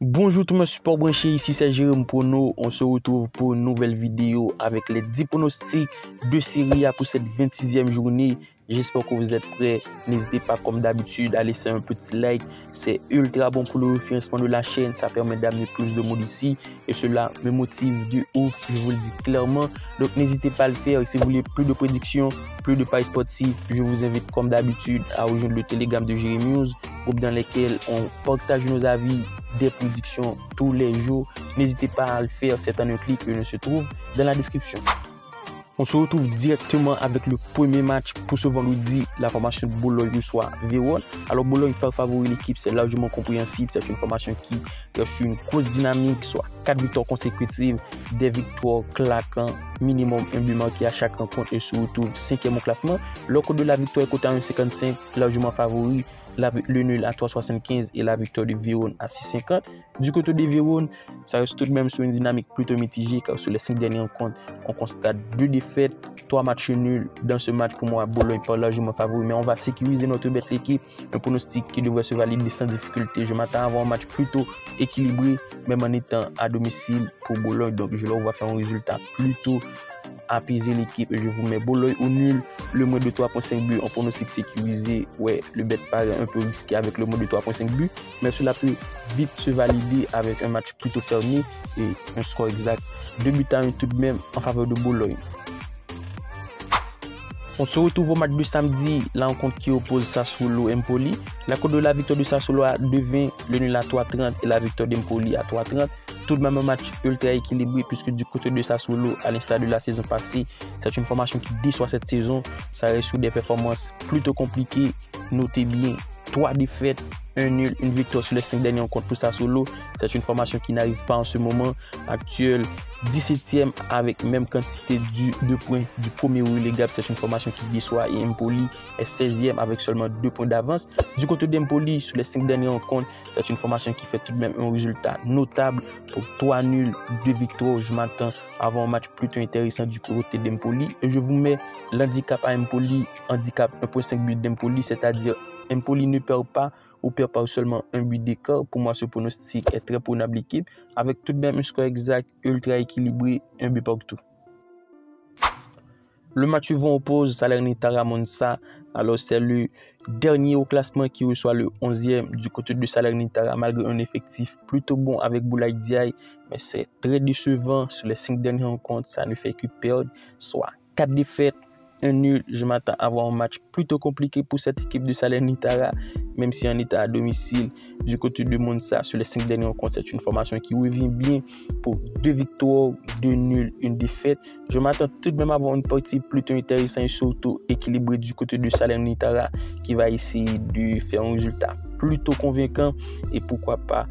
Bonjour tout le monde support branché, ici c'est Jérôme Prono. On se retrouve pour une nouvelle vidéo avec les 10 pronostics de Serie A pour cette 26e journée. J'espère que vous êtes prêts. N'hésitez pas comme d'habitude à laisser un petit like. C'est ultra bon pour le référencement de la chaîne. Ça permet d'amener plus de monde ici. Et cela me motive de ouf, je vous le dis clairement. Donc n'hésitez pas à le faire. Et si vous voulez plus de prédictions, plus de paris sportifs, je vous invite comme d'habitude à rejoindre le Telegram de Jérémy News, groupe dans lequel on partage nos avis, des prédictions tous les jours. N'hésitez pas à le faire, c'est en un clic que se trouve dans la description. On se retrouve directement avec le premier match pour ce vendredi. La formation de Bologne reçoit Vérone. Alors Bologne par favori l'équipe, c'est largement compréhensible. C'est une formation qui est sur une grosse dynamique, soit 4 victoires consécutives, des victoires claquantes, minimum un but marqué à chaque rencontre et se retrouve 5e au classement. Le code de la victoire est coté à 1,55, largement favori. Le nul à 3,75 et la victoire de Vérone à 6,50. Du côté de Vérone, ça reste tout de même sur une dynamique plutôt mitigée car sur les 5 dernières rencontres, on constate 2 défaites, 3 matchs nuls. Dans ce match, pour moi, Bologne pas largement favori, mais on va sécuriser notre bête l'équipe. Un pronostic qui devrait se valider sans difficulté. Je m'attends à avoir un match plutôt équilibré, même en étant à domicile pour Bologne. Donc je leur vois faire un résultat plutôt apaiser l'équipe et je vous mets Bologne au nul, le moins de 3,5 buts en pronostic sécurisé. Ouais, le bet paraît un peu risqué avec le moins de 3,5 buts, mais cela peut vite se valider avec un match plutôt fermé et un score exact 2 buts à 1 tout de même en faveur de Bologne. On se retrouve au match de samedi, la rencontre qui oppose Sassuolo et Empoli. La cote de la victoire de Sassuolo à 2,20, le nul à 3,30 et la victoire d'Empoli à 3,30. Tout de même un match ultra équilibré puisque du côté de Sassuolo, à l'instar de la saison passée, c'est une formation qui déçoit cette saison. Ça reste sur des performances plutôt compliquées. Notez bien, 3 défaites, un nul, une victoire sur les 5 derniers rencontres pour Sassuolo. C'est une formation qui n'arrive pas en ce moment actuel. 17e avec même quantité de points du premier relégable. C'est une formation qui déçoit et Empoli est 16e avec seulement 2 points d'avance. Du côté d'Empoli, sur les 5 dernières rencontres, c'est une formation qui fait tout de même un résultat notable pour 3 nuls, 2 victoires. Je m'attends à avoir un match plutôt intéressant du côté d'Empoli. Et je vous mets l'handicap à Empoli, handicap 1,5 but d'Empoli, c'est-à-dire Empoli ne perd pas ou perd pas seulement un but d'écart. Pour moi, ce pronostic est très prenable équipe avec tout de même un score exact ultra équilibré, un but partout. Le match suivant oppose Salernitana Monza. Alors c'est le dernier au classement qui reçoit le 11e du côté de Salernitana malgré un effectif plutôt bon avec Boulaye Diaye, mais c'est très décevant sur les 5 dernières rencontres. Ça ne fait que perdre, soit 4 défaites, un nul. Je m'attends à avoir un match plutôt compliqué pour cette équipe de Salernitana, même si on est à domicile. Du côté de Monza, sur les 5 derniers rencontres, c'est une formation qui revient bien pour 2 victoires, 2 nuls, une défaite. Je m'attends tout de même à avoir une partie plutôt intéressante et surtout équilibrée du côté de Salernitana qui va essayer de faire un résultat plutôt convaincant et pourquoi pas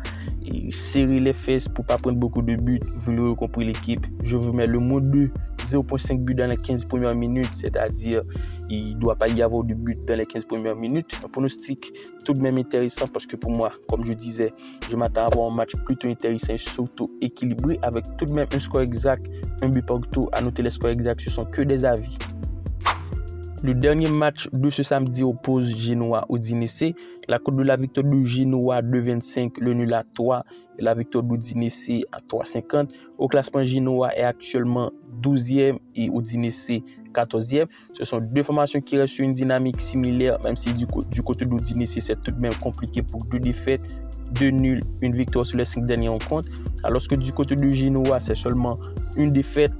serrer les fesses pour pas prendre beaucoup de buts. Vous l'aurez compris l'équipe, je vous mets le mot 2, 0,5 buts dans les 15 premières minutes, c'est-à-dire il ne doit pas y avoir de but dans les 15 premières minutes. Un pronostic tout de même intéressant parce que pour moi, comme je disais, je m'attends à avoir un match plutôt intéressant et surtout équilibré avec tout de même un score exact, un but partout. À noter les scores exacts, ce sont que des avis. Le dernier match de ce samedi oppose Genoa Udinese. La cote de la victoire de Genoa 2,25, le nul à 3 et la victoire d'Udinese à 3,50. Au classement, Genoa est actuellement 12e et Udinese 14e. Ce sont deux formations qui restent sur une dynamique similaire, même si du côté d'Udinese, c'est tout de même compliqué pour 2 défaites, 2 nuls, une victoire sur les 5 dernières rencontres. Alors que du côté de Genoa, c'est seulement une défaite,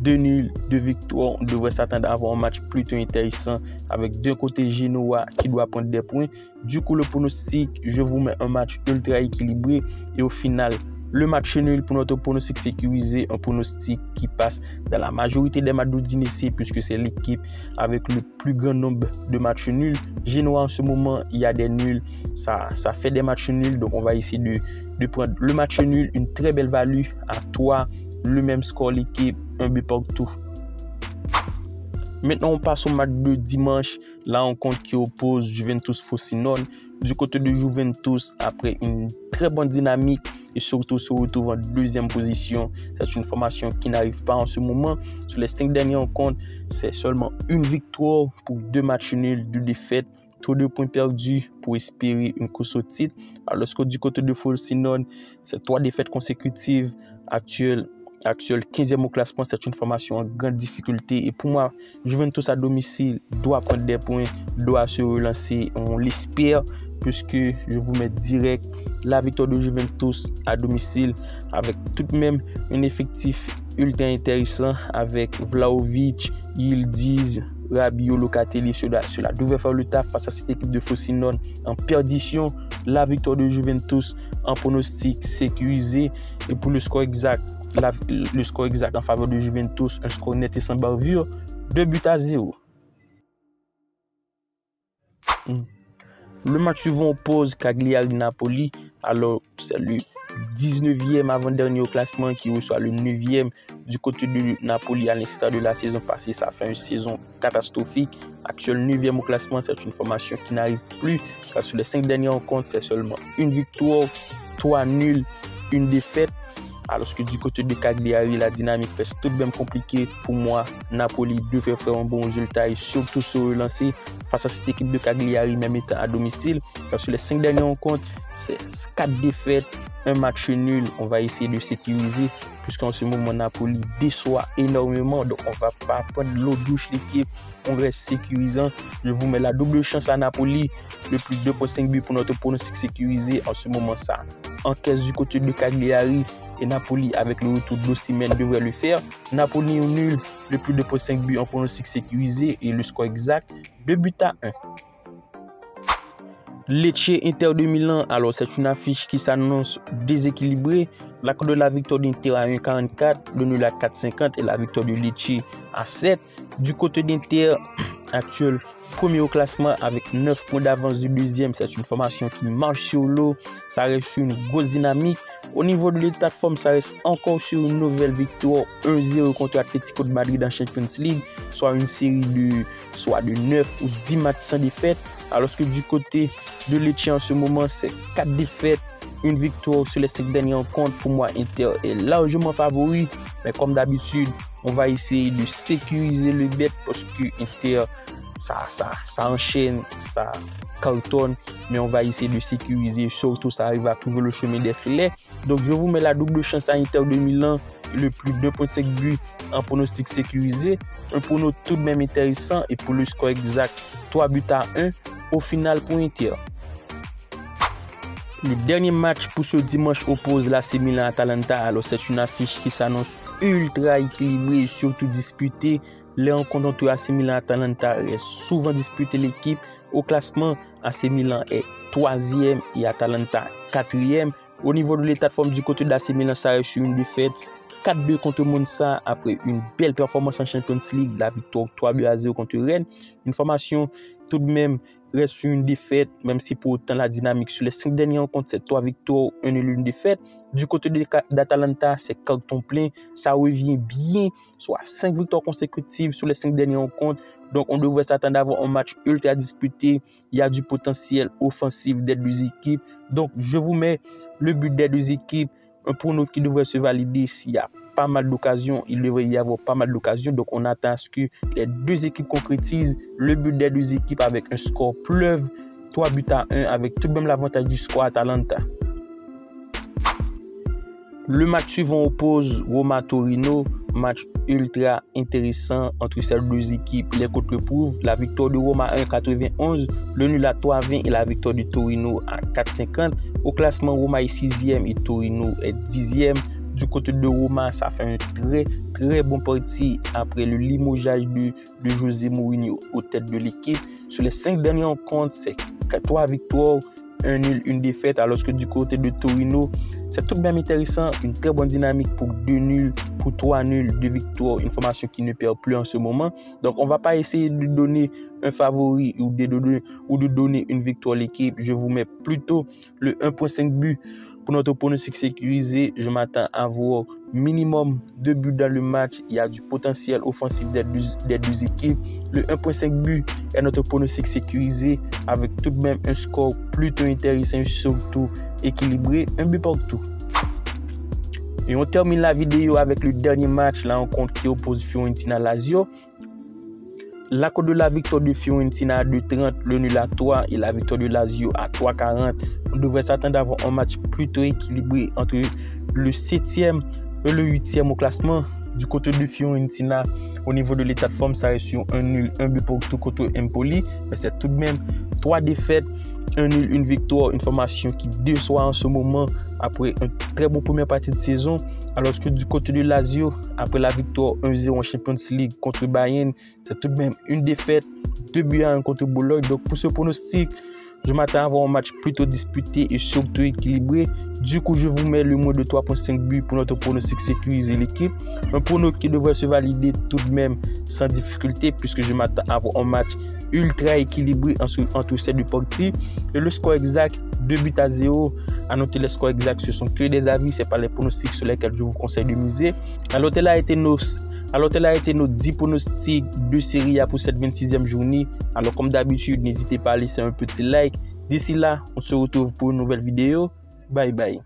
2 nuls, 2 victoires. On devrait s'attendre à avoir un match plutôt intéressant avec d'un côté Genoa qui doit prendre des points. Du coup, le pronostic, je vous mets un match ultra équilibré et au final, le match nul pour notre pronostic sécurisé, un pronostic qui passe dans la majorité des matchs d'Udinese puisque c'est l'équipe avec le plus grand nombre de matchs nuls. Genoa en ce moment, il y a des nuls, ça fait des matchs nuls, donc on va essayer de prendre le match nul, une très belle value à 3. Le même score l'équipe, un but partout. Maintenant, on passe au match de dimanche. La rencontre qui oppose Juventus Frosinone. Du côté de Juventus, après une très bonne dynamique et surtout se retrouve en 2e position. C'est une formation qui n'arrive pas en ce moment. Sur les 5 dernières rencontres, c'est seulement une victoire pour 2 matchs nuls, 2 défaites. trop de points perdus pour espérer une course au titre. Alors que du côté de Frosinone, c'est 3 défaites consécutives. Actuel 15e au classement, c'est une formation en grande difficulté. Et pour moi, Juventus à domicile doit prendre des points, doit se relancer. On l'espère, puisque je vous mets direct la victoire de Juventus à domicile avec tout de même un effectif ultra intéressant avec Vlahovic, Yildiz, Rabiot, Locatelli. Cela devrait faire le taf face à cette équipe de Frosinone en perdition. La victoire de Juventus en pronostic sécurisé. Et pour le score exact, le score exact en faveur de Juventus, un score net et sans bavure, 2-0. Le match suivant oppose Cagliari-Napoli. Alors, c'est le 19e avant-dernier au classement qui reçoit le 9e du côté de Napoli à l'instar de la saison passée. Ça fait une saison catastrophique. Actuel 9e au classement, c'est une formation qui n'arrive plus car sur les 5 derniers rencontres, c'est seulement une victoire, 3 nuls, une défaite. Alors que du côté de Cagliari, la dynamique reste tout de même compliquée. Pour moi, Napoli devrait faire un bon résultat et surtout se relancer face à cette équipe de Cagliari, même étant à domicile. Car sur les 5 dernières rencontres, c'est 4 défaites, un match nul. On va essayer de sécuriser puisqu'en ce moment, Napoli déçoit énormément. Donc, on ne va pas prendre l'eau douce l'équipe. On reste sécurisant. Je vous mets la double chance à Napoli. Le plus 2.5 buts pour notre pronostic sécurisé. En ce moment, ça encaisse du côté de Cagliari. Et Napoli, avec le retour d'Osimhen, devrait le faire. Napoli au nul, le plus de 2.5 buts en pronostic sécurisé et le score exact, 2-1. Lecce Inter de Milan, alors c'est une affiche qui s'annonce déséquilibrée. La cote de la victoire d'Inter à 1,44, le nul à 4,50 et la victoire de Lecce à 7. Du côté d'Inter, actuel premier au classement avec 9 points d'avance du deuxième. C'est une formation qui marche sur l'eau. Ça reste sur une grosse dynamique. Au niveau de l'état de forme, ça reste encore sur une nouvelle victoire 1-0 contre Atlético de Madrid en Champions League, soit une série de 9 ou 10 matchs sans défaite. Alors que du côté de Lecce en ce moment, c'est 4 défaites, une victoire sur les 5 dernières rencontres. Pour moi, Inter est largement favori. Mais comme d'habitude, on va essayer de sécuriser le bet parce que Inter, ça enchaîne, ça cartonne. Mais on va essayer de sécuriser. Surtout, ça arrive à trouver le chemin des filets. Donc, je vous mets la double chance à Inter de Milan. Le plus 2.5 buts en pronostic sécurisé. Un pronostic tout de même intéressant. Et pour le score exact, 3-1 au final pour Inter. Le dernier match pour ce dimanche oppose l'AC Milan à Atalanta. Alors, c'est une affiche qui s'annonce ultra équilibrée et surtout disputée. Les rencontres entre AC Milan et Atalanta est souvent disputée. L'équipe au classement, AC Milan est 3e et Atalanta 4e. Au niveau de l'état de forme du côté de l'AC Milan, ça reste sur une défaite 4-2 contre Monza après une belle performance en Champions League, la victoire 3-0 contre Rennes. Une formation tout de même reste sur une défaite, même si pour autant la dynamique sur les 5 dernières rencontres, c'est 3 victoires, 1 nul, une défaite. Du côté d'Atalanta, c'est carton plein, ça revient bien, soit 5 victoires consécutives sur les 5 dernières rencontres. Donc on devrait s'attendre à avoir un match ultra disputé. Il y a du potentiel offensif des deux équipes. Donc je vous mets le but des deux équipes, un pronostic qui devrait se valider s'il y a pas mal d'occasions. Il devrait y avoir pas mal d'occasions. Donc on attend à ce que les deux équipes concrétisent le but des deux équipes avec un score pleuve, 3-1 avec tout de même l'avantage du score Atalanta. Le match suivant oppose Roma-Torino, match ultra intéressant entre ces deux équipes. Les cotes le prouvent, la victoire de Roma à 1,91, le nul à 3,20 et la victoire de Torino à 4,50. Au classement, Roma est 6e et Torino est 10e. Du côté de Roma, ça fait un très bon parti après le limogeage de José Mourinho aux têtes de l'équipe. Sur les 5 derniers rencontres, c'est 3 victoires, 1 nul, une défaite, alors que du côté de Torino, c'est tout de même intéressant, une très bonne dynamique pour 2 nuls, pour 3 nuls, 2 victoires, une formation qui ne perd plus en ce moment. Donc on ne va pas essayer de donner un favori ou de donner une victoire à l'équipe. Je vous mets plutôt le 1.5 but pour notre pronostic sécurisé. Je m'attends à voir minimum 2 buts dans le match. Il y a du potentiel offensif des deux équipes. Le 1.5 but est notre pronostic sécurisé avec tout de même un score plutôt intéressant, surtout équilibré, un but partout. Et on termine la vidéo avec le dernier match, la rencontre qui oppose Fiorentina à Lazio. La cote de la victoire de Fiorentina à 2,30, le nul à 3 et la victoire de Lazio à 3,40. On devrait s'attendre à avoir un match plutôt équilibré entre le 7e et le 8e au classement. Du côté de Fiorentina, au niveau de l'état de forme, ça reste sur un nul, un but pour tout contre Empoli. Mais c'est tout de même 3 défaites, un nul, une victoire, une formation qui déçoit en ce moment après une très bonne première partie de saison. Alors que du côté de Lazio, après la victoire 1-0 en Champions League contre Bayern, c'est tout de même une défaite, 2-1 contre Bologne. Donc pour ce pronostic, je m'attends à avoir un match plutôt disputé et surtout équilibré. Du coup, je vous mets le moins de 3,5 buts pour notre pronostic sécuriser l'équipe. Un pronostic qui devrait se valider tout de même sans difficulté puisque je m'attends à avoir un match ultra équilibré entre ces deux parties. Et le score exact, 2-0. À noter les scores exacts, ce sont que des avis, ce n'est pas les pronostics sur lesquels je vous conseille de miser. Alors, tel a été nos 10 pronostics de Serie A pour cette 26e journée. Alors comme d'habitude, n'hésitez pas à laisser un petit like. D'ici là, on se retrouve pour une nouvelle vidéo. Bye bye.